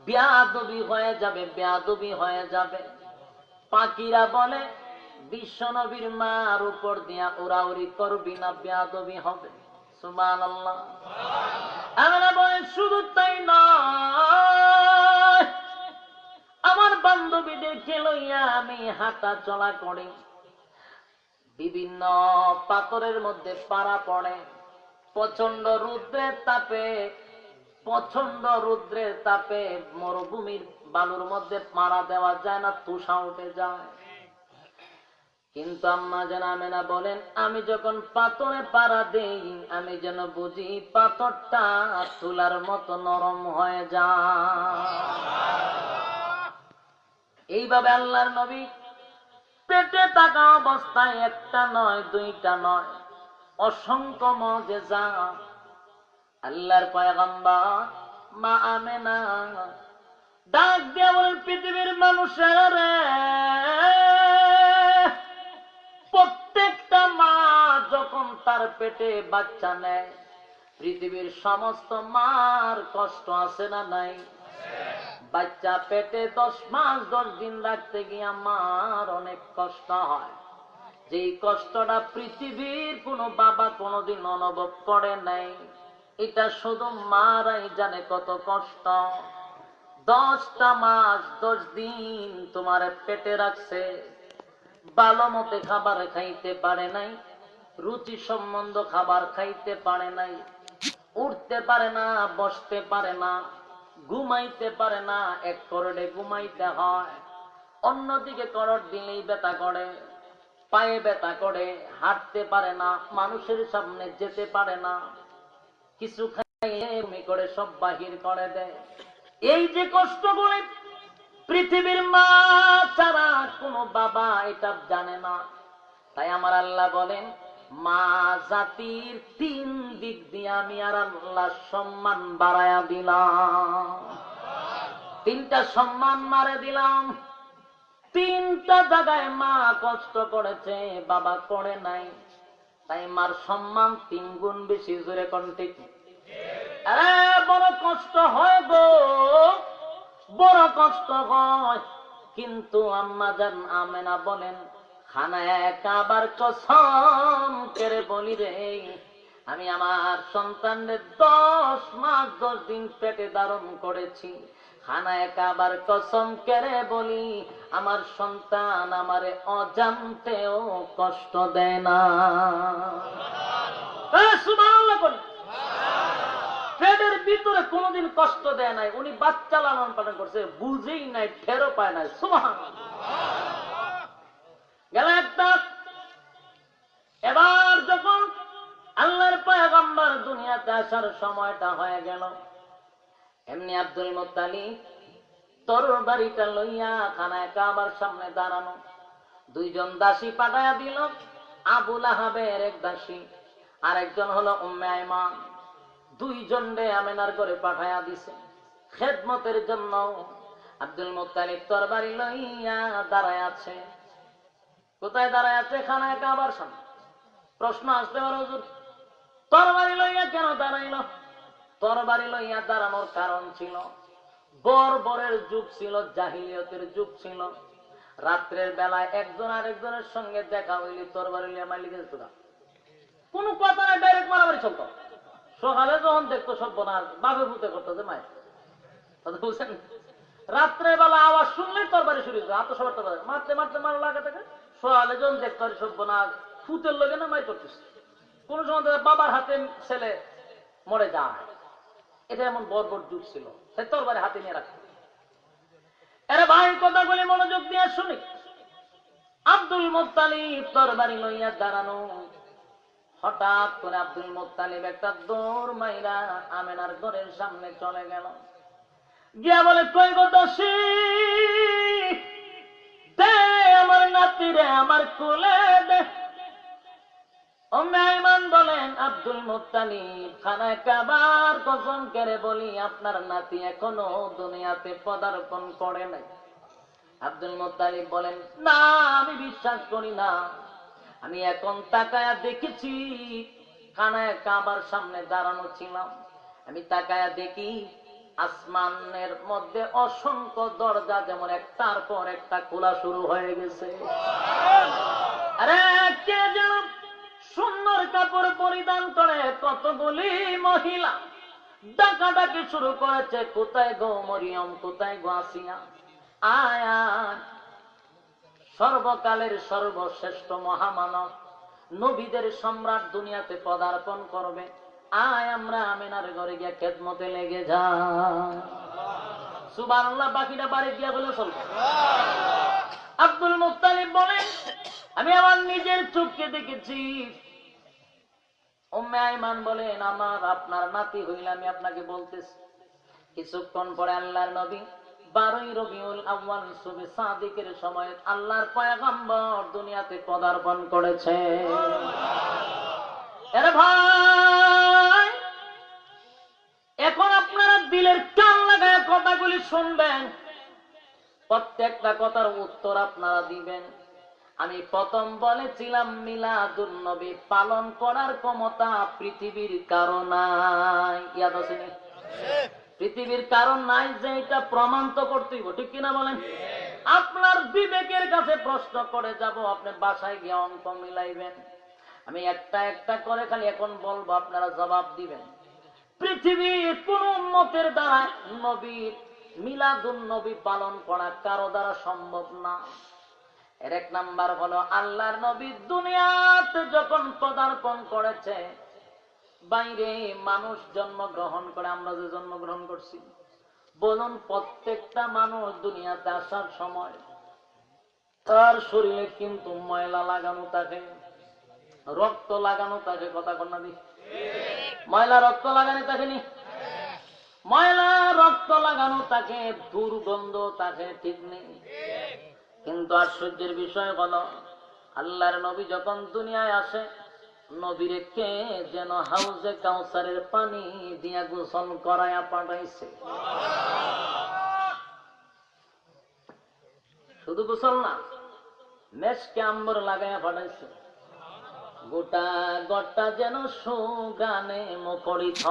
বেয়াদবি হয়ে যাবে, বেয়াদবি হয়ে যাবে। পাখিরা বলে বিশ্বনবীর মার উপর দিয়া উড়াউড়ি করবি না, বেয়াদবি হবে। সুবহানাল্লাহ। আমরা বলে শুধু তাই নয়, আমার বান্ধবীদেরকে লইয়া আমি হাঁটা চলা করি, বিভিন্ন পাথরের মধ্যে পাড়া পড়ে, প্রচন্ড রুদ্রের তাপে মরুভূমির বালুর মধ্যে মারা দেওয়া যায় না, তুষা উঠে যায়। কিন্তু আম্মা যেন আমেনা বলেন, আমি যখন পাথরে পাড়া দেই আমি যেন বুঝি পাথরটা তুলার মতো নরম হয়ে যায়। এইভাবে আল্লাহর নবী পেটে থাকা অবস্থায় একটা নয়, দুইটা নয়, অসংখ্য মুজিজা আল্লাহর পয়গম্বর মা আমেনা ডাক দিয়া বলেন, পৃথিবীর মানুষেরা রে, প্রত্যেকটা মা যখন তার পেটে বাচ্চা নেয়, পৃথিবীর সমস্ত মার কষ্ট আছে না নাই? বাচ্চা পেটে 10 মাস 10 দিন রাখতে গিয়ে মার অনেক কষ্ট হয়, যেই কষ্টটা পৃথিবীর কোনো বাবা কোনোদিন অনুভব করে নাই। এটা শুধু মারাই জানে কত কষ্ট। 10টা মাস 10 দিন তোমার পেটে রাখছে, ভালো মতে খাবার খাইতে পারে নাই, রুচি সম্বন্ধ খাবার খাইতে পারে নাই, উঠতে পারে না, বসতে পারে না, ঘুমাইতে পারে না, এক করোড়ে ঘুমাইতে হয়। অন্যদিকে করোড় দিলেই ব্যথা করে, পায়ে ব্যথা করে, হাঁটতে পারে না, মানুষের সামনে যেতে পারে না, কিছু খাইলে বমি করে সব বাহির করে দেয়। এই যে কষ্টগুলি পৃথিবীর মা ছাড়া কোনো বাবা এটা জানে না। তাই আমার আল্লাহ বলেন, মা জাতির 3 দিক দিয়ে আমি আর আল্লাহ সম্মান বাড়ায়া দিলাম। 3টা সম্মান মারে দিলাম। 3টা জায়গায় মা কষ্ট করেছে, বাবা করে নাই, তাই মার সম্মান 3 গুণ বেশি। জোরে কোন ঠিক? আরে বড় কষ্ট হয় গো, বড় কষ্ট হয়। কিন্তু আম্মা জান আমেনা বলেন, খানায় কাবার কসম করে বলি রে, আমি আমার সন্তানদের 10 মাস 10 দিন পেটে ধারণ করেছি। খানায় কাবার কসম করে বলি, আমার সন্তান আমারে অজান্তেও কষ্ট দেয় না। সুবহানাল্লাহ। পেটের ভিতরে কোনোদিন কষ্ট দেয় নাই, উনি বাচ্চা লালন পালন করছে, বুঝেই নাই, ঠেরও পায় নাই। সুবহানাল্লাহ। গেল একটা। এবার যখন আল্লাহর পয়গম্বর দুনিয়াতে আসার সময়টা হয়ে গেল, এমনি আব্দুল মুত্তালিব তরবারিটা লইয়া খানায় কাবার সামনে দাঁড়ানো। 2 জন দাসী পাঠায়া দিল, আবু লাহাবের এক দাসী, আর একজন হলো উম্মে আইমান। 2 জনরে আমেনার ঘরে পাঠায়া দিছে খেদমতের জন্য। আব্দুল মুত্তালিব তরবারি লইয়া দাঁড়ায় আছে। কোথায় দাঁড়ায় আছে? খানায় কাবার সামনে। প্রশ্ন আসতে পারে, হুজুর তরবারি লইয়া কেন দাঁড়াইল? তরবারি লইয়া দাঁড়ানোর কারণ ছিল, বর্বরের যুগ ছিল, জাহিলিয়তের যুগ ছিল। রাত্রের বেলায় একজন আরেকজনের সঙ্গে দেখা হইলে তরবারি লইয়া মাইলি যেত না, কোনো কথা নাই, ডাইরেক্ট মারামারি চলত। সকালে যখন দেখতো সব বোনাস বাপে ভূতে করতেছে মায়ের কথা বুঝছেন। রাত্রের বেলা আওয়াজ শুনলেই তরবারি শুরু হয়েছে, আত্মসবার তরবারি মারতে মারতে মারো লাগে থাকে। সকালে যখন দেখতো সব বোনাস ফুতের লগে না মাই করতেছে। কোন সময় বাবার হাতে ছেলে মরে যায়। এটা এমন বর্বর যুগ ছিল, সে তরবারি হাতে নিয়ে রাখে। এরা ভাই কথাগুলি মনোযোগ দিয়ে শুনি। আব্দুল মুত্তালিব তরবারি লইয়া দাঁড়ানো। হঠাৎ করে আব্দুল মুত্তালিব একটা দৌড় মাইরা আমেনার ঘরের সামনে চলে গেল। গিয়া বলে, কই গো দাসী, দে আমার নাতিরে আমার কোলে দে। উম্মে আইমান বলেন, আব্দুল মুত্তালিব খানায় কাবার কসম করে বলি, আপনার নাতি এখনো দুনিয়াতে পদার্পণ করে নাই। আব্দুল মুত্তালিব বলেন, না আমি বিশ্বাস করি না, আমি এখন তাকায়া দেখেছি, খানায় কাবার সামনে দাঁড়ানো ছিলাম, আমি তাকায়া দেখি আসমানের মধ্যে অসংখ্য দরজা যেমন একটার পর একটা খোলা শুরু হয়ে গেছে। আরে কে যেন সুন্দর কাপড় পরিধান করে কতগুলি মহিলা ডাকাডাকি শুরু করেছে, কোথায় গো মরিয়ম, কোথায় গো আসিয়া, আয় আয়। সর্বকালের সর্বশ্রেষ্ঠ মহামানব নবীদের সম্রাট দুনিয়াতে পদার্পণ করবে, আয় আমরা আমিনার ঘরে গিয়া খেদমতে লেগে যা। সুবহানাল্লাহ। বাকিটা বাড়ি গিয়া বলে চলবে। আব্দুল মুত্তালিব বলেন, আমি আমার নিজের চোখকে দেখেছি। উম্মে আইমান বলেন, আমার আপনার নাতি হইলে আমি আপনাকে বলতেছি। কিছুক্ষণ পরে আল্লাহর নবী 12ই রবিউল আউয়াল সুবহে সাদিকের সময় আল্লাহর পয়গম্বর দুনিয়াতে পদার্পণ করেছে। আরে ভাই, এখন আপনারা দিলের কান লাগায় কথাগুলি শুনবেন, প্রত্যেকটা কথার উত্তর আপনারা দিবেন। আমি প্রথম বলেছিলাম মিলাদুন নবী পালন করার ক্ষমতা পৃথিবীর কারো নাই। ইয়াদ আছে নি? পৃথিবীর কারণ নাই যে এটা প্রমাণ তো করতেই হবে, ঠিক কিনা বলেন? আপনার বিবেকের কাছে প্রশ্ন করে যাব, আপনি বাসায় গিয়ে অঙ্ক মিলাইবেন। আমি একটা একটা করে খালি এখন বলবো, আপনারা জবাব দিবেন। পৃথিবীর কোন উম্মতের দ্বারা নবীর মিলাদুন নবী পালন করা কারো দ্বারা সম্ভব না। এর এক নাম্বার হলো, আল্লাহর নবী দুনিয়াতে যখন পদার্পণ করেছে, বাইরে মানুষ জন্মগ্রহণ করে, আমরা যে জন্মগ্রহণ করছি, বলুন প্রত্যেকটা মানুষ দুনিয়াতে আসার সময় তার শরীরে কিন্তু ময়লা লাগানো থাকে, রক্ত লাগানো থাকে। কথা কন্যা দি, ময়লা রক্ত লাগানো থাকেনি? ময়লা রক্ত লাগানো থাকে, দুর্গন্ধ থাকে, ঠিক নেই? কিন্তু আশ্চর্যের বিষয় হলো, আল্লাহর নবী যখন দুনিয়ায় আসে, নবীরে কে যেন হাউজে কাউসারের পানি দিয়া গোসল করায়া পাঠাইছে। শুধু গোসল না, মেশকে আম্বর লাগাইয়া পাঠাইছে। গোটা গটা যেন সুগানে মুখরিত।